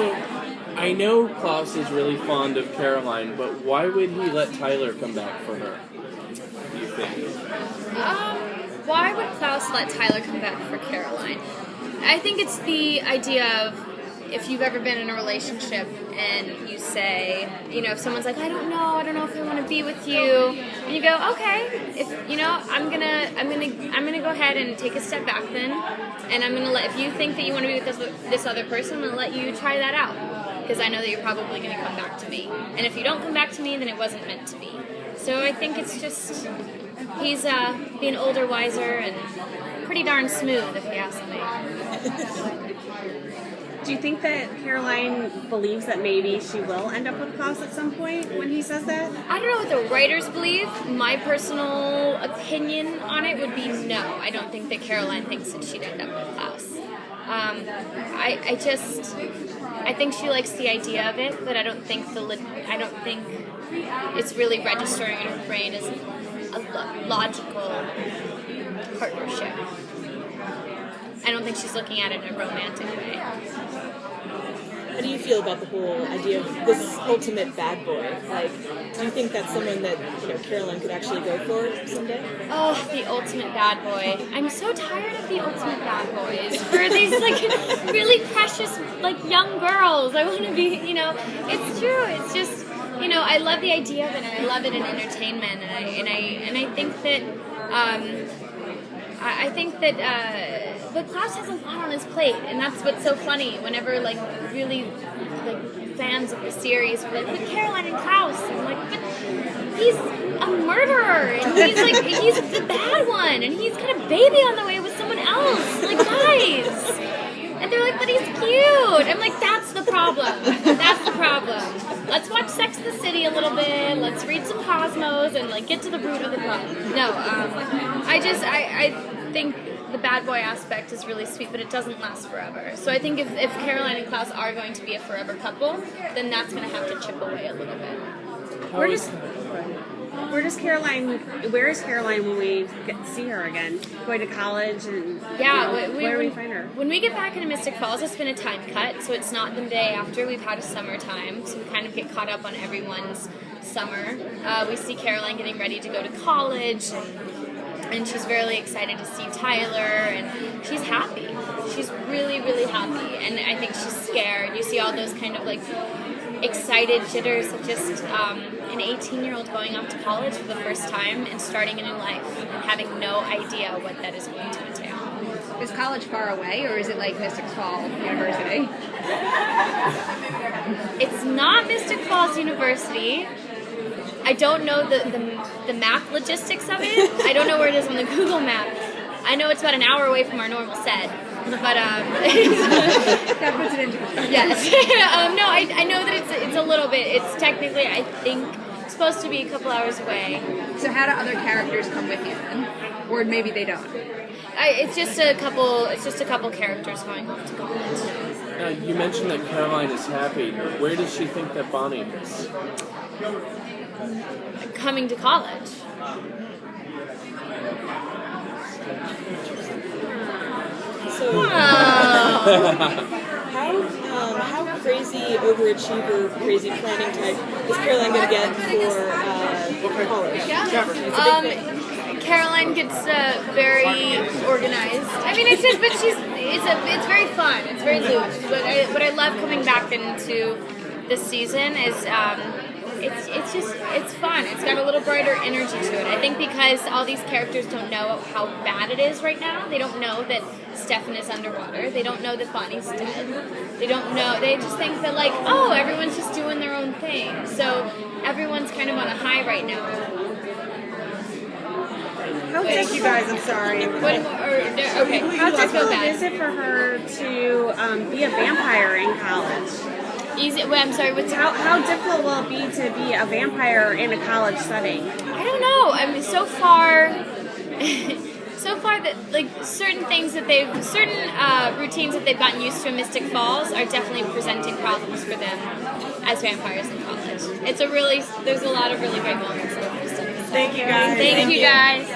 So, I know Klaus is really fond of Caroline, but why would he let Tyler come back for her? Do you think? Why would Klaus let Tyler come back for Caroline? I think it's the idea of, if you've ever been in a relationship and you say, if someone's like, I don't know if I want to be with you, and you go, okay, if I'm gonna go ahead and take a step back then, and I'm gonna if you think that you want to be with this other person, I'm gonna let you try that out, because I know that you're probably gonna come back to me, and if you don't come back to me, then it wasn't meant to be. So I think it's just he's being older, wiser, and pretty darn smooth, if you ask me. Do you think that Caroline believes that maybe she will end up with Klaus at some point when he says that? I don't know what the writers believe. My personal opinion on it would be no. I don't think that Caroline thinks that she'd end up with Klaus. I think she likes the idea of it, but I don't think it's really registering in her brain as a logical partnership. I don't think she's looking at it in a romantic way. How do you feel about the whole idea of this ultimate bad boy? Like, do you think that's someone that Caroline could actually go for someday? Oh, the ultimate bad boy! I'm so tired of the ultimate bad boys for these really precious young girls. I want to be, It's true. It's just, I love the idea of it, and I love it in entertainment, and I think that. I think that, but Klaus has a lot on his plate, and that's what's so funny. Whenever really fans of the series were like, "But Caroline and Klaus," I'm like, "But he's a murderer, and he's the bad one, and he's got a baby on the way with someone else, guys." And they're like, "But he's cute." I'm like, "That's the problem. That's the problem. Let's watch Sex and the City a little bit. Let's read some Cosmos and get to the root of the problem." No, I think the bad boy aspect is really sweet, but it doesn't last forever. So I think if Caroline and Klaus are going to be a forever couple, then that's going to have to chip away a little bit. Where is Caroline when we see her again? Going to college and where do we find her? When we get back into Mystic Falls, it's been a time cut, so it's not the day after. We've had a summertime, so we kind of get caught up on everyone's summer. We see Caroline getting ready to go to college, and she's really excited to see Tyler, and she's happy. She's really, really happy, and I think she's scared. You see all those kind of excited jitters of just an 18-year-old going off to college for the first time and starting a new life and having no idea what that is going to entail. Is college far away, or is it like Mystic Falls University? It's not Mystic Falls University. I don't know the map logistics of it. I don't know where it is on the Google map. I know it's about an hour away from our normal set. But that puts it into perspective. Yes. No, I know that it's a little bit. It's technically, I think, supposed to be a couple hours away. So how do other characters come with you then, or maybe they don't? It's just a couple characters going off to college. You mentioned that Caroline is happy. Where does she think that Bonnie is? Coming to college. So, how crazy overachiever, crazy planning type is Caroline going to get for college? Caroline gets very organized. I mean, it's very fun. It's very loose. What I love coming back into this season is. It's fun. It's got a little brighter energy to it. I think because all these characters don't know how bad it is right now. They don't know that Stefan is underwater. They don't know that Bonnie's dead. They don't know. They just think that everyone's just doing their own thing. So everyone's kind of on a high right now. Thank you guys. I'm sorry. Okay. How difficult is it for her to be a vampire in college? Easy. Wait, I'm sorry. How difficult will it be to be a vampire in a college setting? I don't know. I mean, so far that certain routines that they've gotten used to in Mystic Falls are definitely presenting problems for them as vampires in college. There's a lot of really great moments. Thank you guys. Thank you guys.